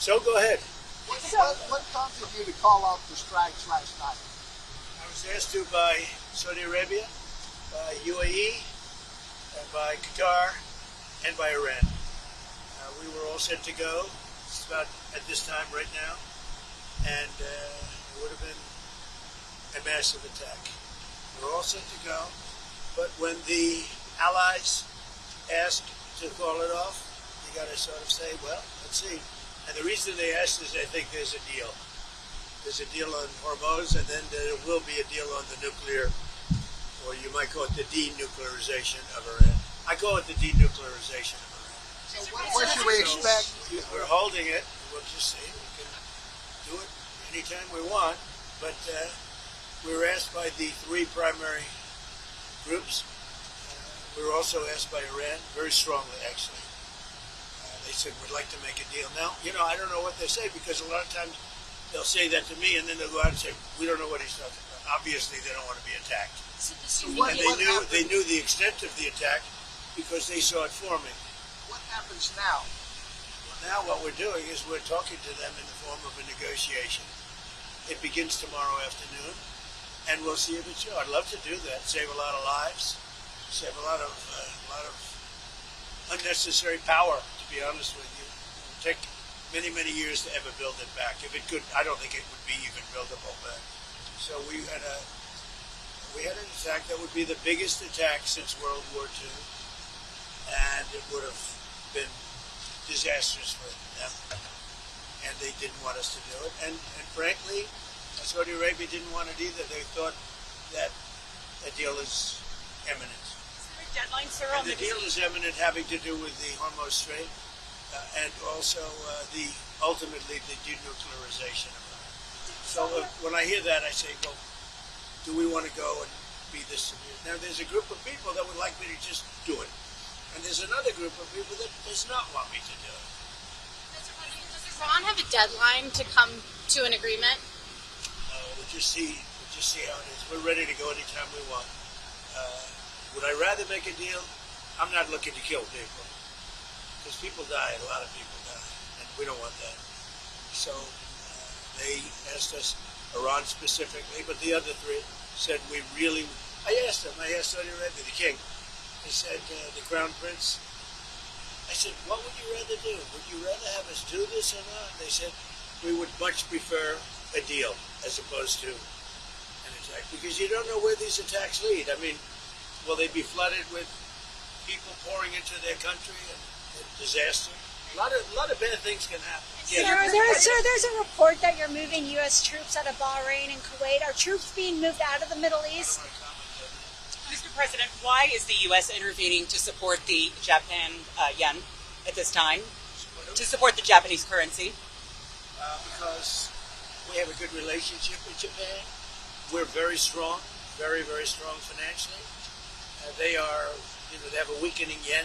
So go ahead. What prompted you to call off the strikes last night? I was asked to by Saudi Arabia, by UAE, and by Qatar, and by Iran. We were all set to go. It's about at this time right now, and it would have been a massive attack. We were all set to go, but when the allies asked to call it off, you got to sort of say, well, let's see. And the reason they asked is they think there's a deal. There's a deal on Hormuz, and then there will be a deal on the nuclear, or you might call it the denuclearization of Iran. I call it the denuclearization of Iran. So what should we expect? We're holding it. We'll just see. We can do it anytime we want. But we were asked by the three primary groups. We were also asked by Iran, very strongly actually. They said, we'd like to make a deal. Now, I don't know what they say, because a lot of times they'll say that to me, and then they'll go out and say, we don't know what he's talking about. Obviously, they don't want to be attacked. And they knew the extent of the attack because they saw it forming. What happens now? Well, now what we're doing is we're talking to them in the form of a negotiation. It begins tomorrow afternoon, and we'll see if it's true. I'd love to do that, save a lot of lives, save a lot of unnecessary power, to be honest with you. It would take many, many years to ever build it back. If it could, I don't think it would be even buildable back. So we had an attack that would be the biggest attack since World War II, and it would have been disastrous for them. And they didn't want us to do it. And frankly, Saudi Arabia didn't want it either. They thought that a deal is imminent. Deadline, sir, and the deal is imminent, having to do with the Hormuz Strait, and also ultimately the denuclearization of Iran. So when I hear that, I say, well, do we want to go and be this severe? Now, there's a group of people that would like me to just do it, and there's another group of people that does not want me to do it. Does Iran have a deadline to come to an agreement? We'll just see how it is. We're ready to go anytime we want. Would I rather make a deal? I'm not looking to kill people, because people die, a lot of people die, and we don't want that. So they asked us, Iran specifically, but the other three said I asked Saudi Arabia, the king, I said, the crown prince, I said, what would you rather do? Would you rather have us do this or not? They said, we would much prefer a deal as opposed to an attack, because you don't know where these attacks lead. I mean, will they be flooded with people pouring into their country and disaster? A lot of bad things can happen. Yeah. There's a report that you're moving U.S. troops out of Bahrain and Kuwait. Are troops being moved out of the Middle East? Mr. President, why is the U.S. intervening to support the Japan yen at this time, to support the Japanese currency? Because we have a good relationship with Japan. We're very strong, very, very strong financially. They have a weakening yen,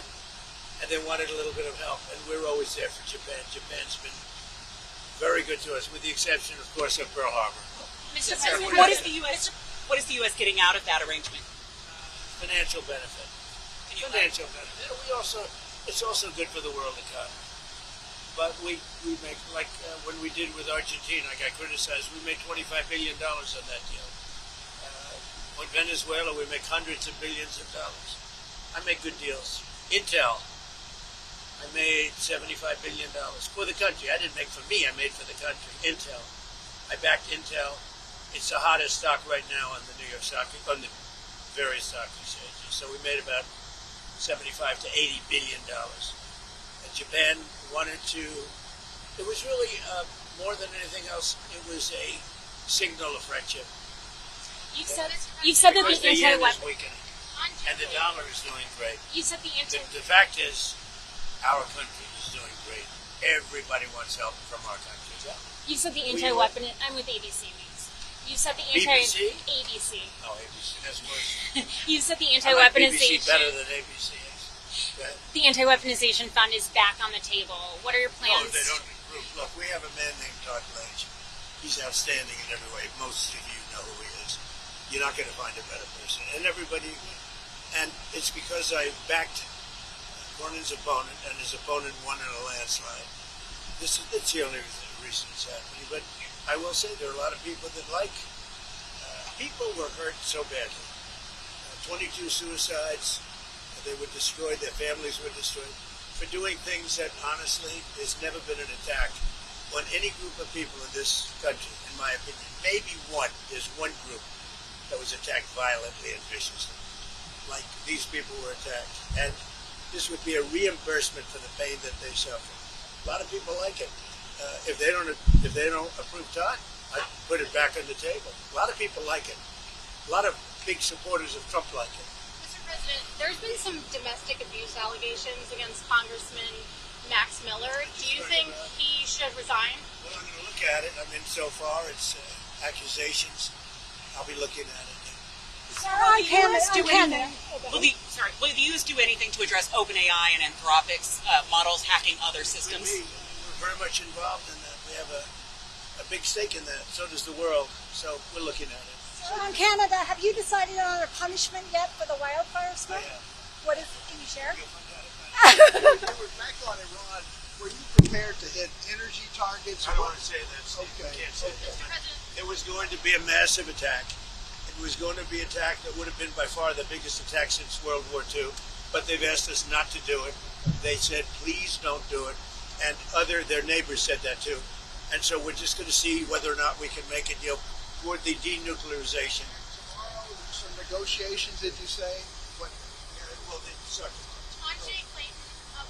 and they wanted a little bit of help, and we're always there for Japan. Japan's been very good to us, with the exception, of course, of Pearl Harbor. Mr. President, what is the U.S. getting out of that arrangement? Financial benefit. Financial benefit. It's also good for the world economy. But we make, like when we did with Argentina, I got criticized, we made $25 billion on that deal. With Venezuela, we make hundreds of billions of dollars. I make good deals. Intel, I made $75 billion for the country. I didn't make for me, I made for the country. Intel, I backed Intel. It's the hottest stock right now on the New York Stock, on the various stock exchanges. So we made about $75 to $80 billion. And Japan wanted to, it was really more than anything else, it was a signal of friendship. You've said that the anti-weapon and the dollar is doing great. You said the fact is, our country is doing great. Everybody wants help from our country. Yeah. You said the anti-weapon. I'm with ABC News. You said the BBC. ABC. Oh, ABC. That's worse. You said the anti-weaponization. I like BBC better than ABC. The anti-weaponization fund is back on the table. What are your plans? No, they don't. Look, we have a man named Todd Blanche. He's outstanding in every way. Most of you know who he is. You're not going to find a better person. And everybody, and it's because I backed Cornyn's opponent, and his opponent won in a landslide. It's the only reason it's happening. But I will say there are a lot of people that like. People were hurt so badly. 22 suicides. They were destroyed. Their families were destroyed for doing things that honestly there's never been an attack on any group of people in this country, in my opinion. Maybe one. There's one group that was attacked violently and viciously, like these people were attacked. And this would be a reimbursement for the pain that they suffered. A lot of people like it. If they don't approve Todd, I put it back on the table. A lot of people like it. A lot of big supporters of Trump like it. Mr. President, there's been some domestic abuse allegations against Congressman Max Miller. Do you think he should resign? Well, I'm going to look at it. I mean, so far it's accusations. I'll be looking at it. Will the U.S. do anything to address OpenAI and Anthropic's models hacking other systems? We're very much involved in that. We have a big stake in that. So does the world. So we're looking at it. So in Canada, have you decided on a punishment yet for the wildfire smoke? I have. What is? Can you share? You were back on Iran. Were you prepared to hit energy targets? I don't want to say that, Steve. Okay. I can't say Okay. that. It was going to be a massive attack. It was going to be an attack that would have been by far the biggest attack since World War II. But they've asked us not to do it. They said, please don't do it. And their neighbors said that too. And so we're just going to see whether or not we can make a deal toward the denuclearization. Tomorrow, some negotiations, did you say? Well, they start tomorrow. On Jay Clayton,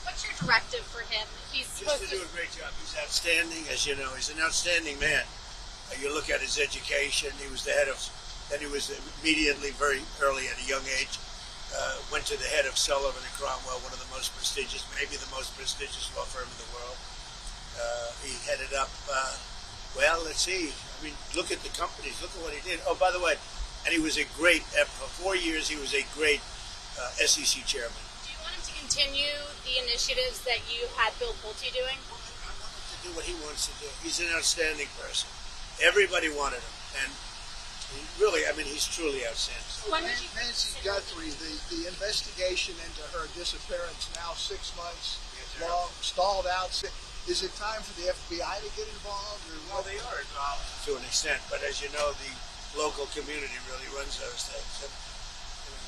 what's your directive for him? He's Just supposed to do a great job. He's outstanding, as you know. He's an outstanding man. You look at his education. He was the head of, then he was immediately, very early at a young age, went to the head of Sullivan and Cromwell, one of the most prestigious, maybe the most prestigious law firm in the world. He headed up, well, let's see. I mean, look at the companies. Look at what he did. Oh, by the way, and he was a great, for 4 years, he was a great SEC chairman. Do you want him to continue the initiatives that you had Bill Pulte doing? I want him to do what he wants to do. He's an outstanding person. Everybody wanted him. And he really, I mean, he's truly outstanding. When would you Nancy Guthrie, the investigation into her disappearance, now 6 months long, stalled out. Is it time for the FBI to get involved? Or Well, they are involved to an extent, but as you know, the local community really runs those things. And,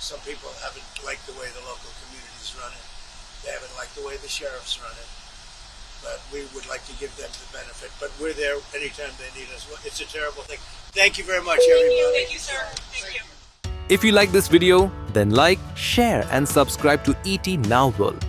some people haven't liked the way the local communities run it. They haven't liked the way the sheriffs run it. But we would like to give them the benefit. But we're there anytime they need us. It's a terrible thing. Thank you very much, everybody. Thank you, sir. Thank you. If you like this video, then like, share and subscribe to ET Now World.